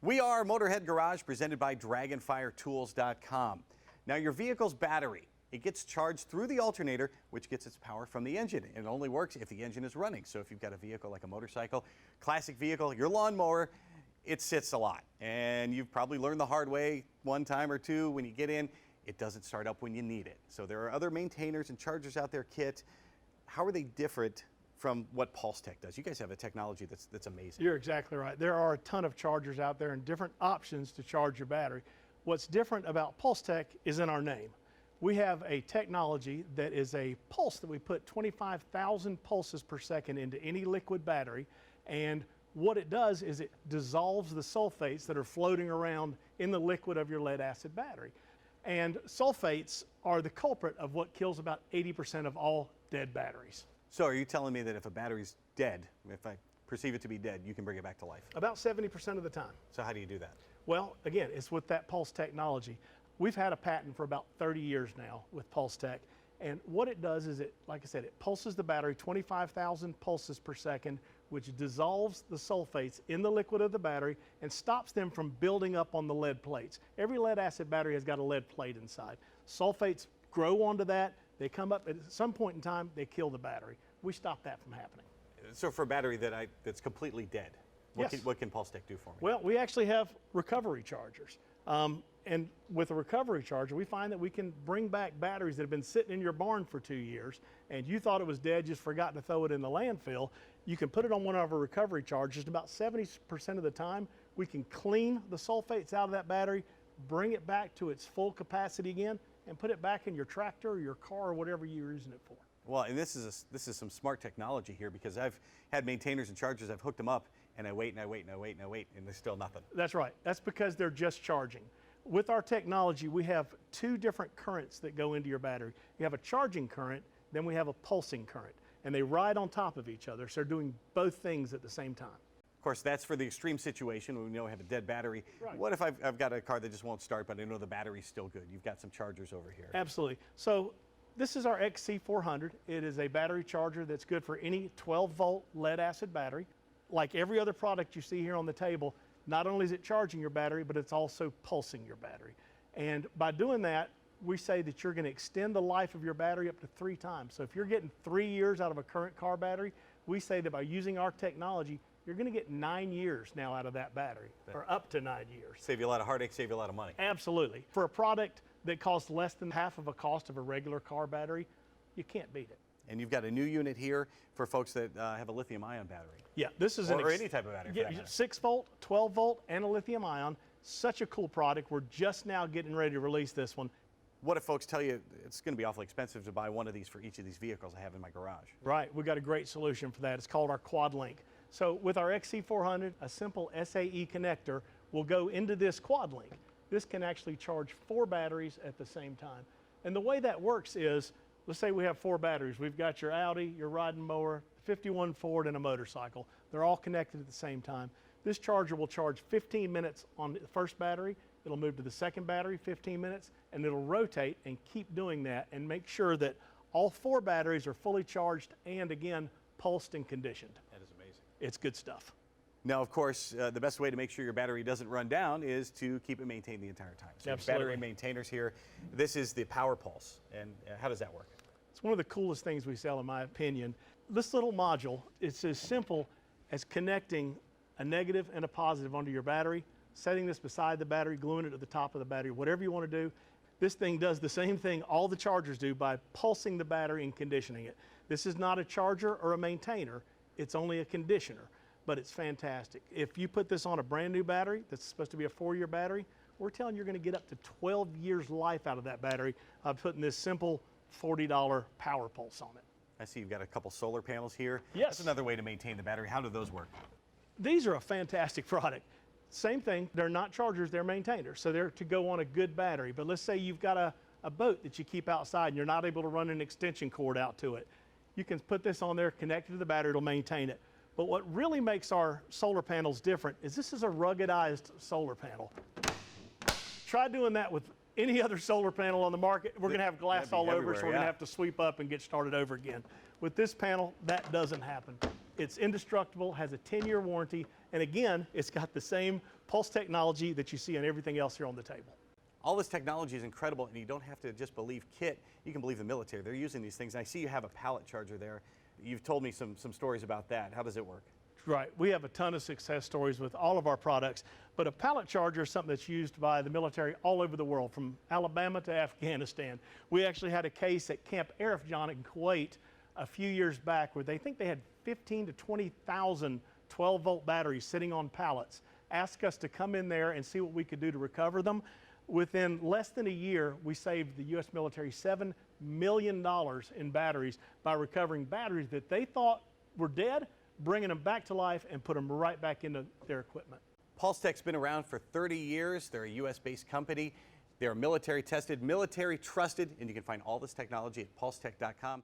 We are Motorhead Garage, presented by DragonFireTools.com. Now, your vehicle's battery, it gets charged through the alternator, which gets its power from the engine. And it only works if the engine is running. So if you've got a vehicle like a motorcycle, classic vehicle, your lawnmower, it sits a lot. And you've probably learned the hard way one time or two when you get in, it doesn't start up when you need it. So there are other maintainers and chargers out there, Kit. How are they different from what PulseTech does? You guys have a technology that's amazing. You're exactly right. There are a ton of chargers out there and different options to charge your battery. What's different about PulseTech is in our name. We have a technology that is a pulse that we put 25,000 pulses per second into any liquid battery, and what it does is it dissolves the sulfates that are floating around in the liquid of your lead acid battery. And sulfates are the culprit of what kills about 80% of all dead batteries. So are you telling me that if a battery's dead, if I perceive it to be dead, you can bring it back to life? About 70% of the time. So how do you do that? Well, again, it's with that pulse technology. We've had a patent for about 30 years now with PulseTech, and what it does is it, like I said, it pulses the battery 25,000 pulses per second, which dissolves the sulfates in the liquid of the battery and stops them from building up on the lead plates. Every lead acid battery has got a lead plate inside. Sulfates grow onto that, they come up, at some point in time, they kill the battery. We stop that from happening. So for a battery that's completely dead, what can PulseTech do for me? Well, we actually have recovery chargers. And with a recovery charger, we find that we can bring back batteries that have been sitting in your barn for 2 years, and you thought it was dead, just forgot to throw it in the landfill. You can put it on one of our recovery chargers, and about 70% of the time, we can clean the sulfates out of that battery, bring it back to its full capacity again, and put it back in your tractor or your car or whatever you're using it for. Well, and this is some smart technology here, because I've had maintainers and chargers, I've hooked them up, and I wait and I wait and I wait and I wait, and there's still nothing. That's right. That's because they're just charging. With our technology, we have two different currents that go into your battery. You have a charging current, then we have a pulsing current, and they ride on top of each other, so they're doing both things at the same time. Of course, that's for the extreme situation when we know we have a dead battery. Right. What if I've got a car that just won't start, but I know the battery's still good? You've got some chargers over here. Absolutely. So this is our XC400. It is a battery charger that's good for any 12-volt lead acid battery. Like every other product you see here on the table, not only is it charging your battery, but it's also pulsing your battery. And by doing that, we say that you're going to extend the life of your battery up to 3 times. So if you're getting 3 years out of a current car battery, we say that by using our technology, you're going to get 9 years now out of that battery, or up to 9 years. Save you a lot of heartache, save you a lot of money. Absolutely. For a product that costs less than half of a cost of a regular car battery, you can't beat it. And you've got a new unit here for folks that have a lithium-ion battery. Yeah, this is or any type of battery. Yeah, 6-volt, 12-volt, and a lithium-ion. Such a cool product. We're just now getting ready to release this one. What if folks tell you it's going to be awfully expensive to buy one of these for each of these vehicles I have in my garage? Right, we've got a great solution for that. It's called our QuadLink. So with our XC400, a simple SAE connector will go into this QuadLink. This can actually charge 4 batteries at the same time. And the way that works is, let's say we have 4 batteries. We've got your Audi, your riding mower, 51 Ford, and a motorcycle. They're all connected at the same time. This charger will charge 15 minutes on the first battery. It'll move to the second battery, 15 minutes, and it'll rotate and keep doing that and make sure that all 4 batteries are fully charged and, again, pulsed and conditioned. That is amazing. It's good stuff. Now, of course, the best way to make sure your battery doesn't run down is to keep it maintained the entire time. So Absolutely. Battery maintainers here. This is the Power Pulse. And how does that work? It's one of the coolest things we sell, in my opinion. This little module, it's as simple as connecting a negative and a positive onto your battery, setting this beside the battery, gluing it at the top of the battery, whatever you want to do. This thing does the same thing all the chargers do by pulsing the battery and conditioning it. This is not a charger or a maintainer, it's only a conditioner, but it's fantastic. If you put this on a brand new battery that's supposed to be a 4-year battery, we're telling you you're going to get up to 12 years life out of that battery by putting this simple $40 Power Pulse on it. I see you've got a couple solar panels here. Yes. That's another way to maintain the battery. How do those work? These are a fantastic product. Same thing, they're not chargers, they're maintainers. So they're to go on a good battery. But let's say you've got a boat that you keep outside and you're not able to run an extension cord out to it. You can put this on there, connect it to the battery, it'll maintain it. But what really makes our solar panels different is this is a ruggedized solar panel. Try doing that with any other solar panel on the market. We're going to have glass all over, so we're going to have to sweep up and get started over again. With this panel, that doesn't happen. It's indestructible, has a 10-year warranty, And again, it's got the same pulse technology that you see on everything else here on the table. All this technology is incredible, and you don't have to just believe kit. You can believe the military. They're using these things. I see you have a pallet charger there. You've told me some stories about that. How does it work? Right. We have a ton of success stories with all of our products, but a pallet charger is something that's used by the military all over the world, from Alabama to Afghanistan. We actually had a case at Camp Arifjan in Kuwait a few years back where they think they had 15 to 20,000 12-volt batteries sitting on pallets. Asked us to come in there and see what we could do to recover them. Within less than a year, we saved the U.S. military $7 million in batteries by recovering batteries that they thought were dead, bringing them back to life and put them right back into their equipment. PulseTech's been around for 30 years. They're a U.S.-based company. They're military tested, military trusted, and you can find all this technology at PulseTech.com.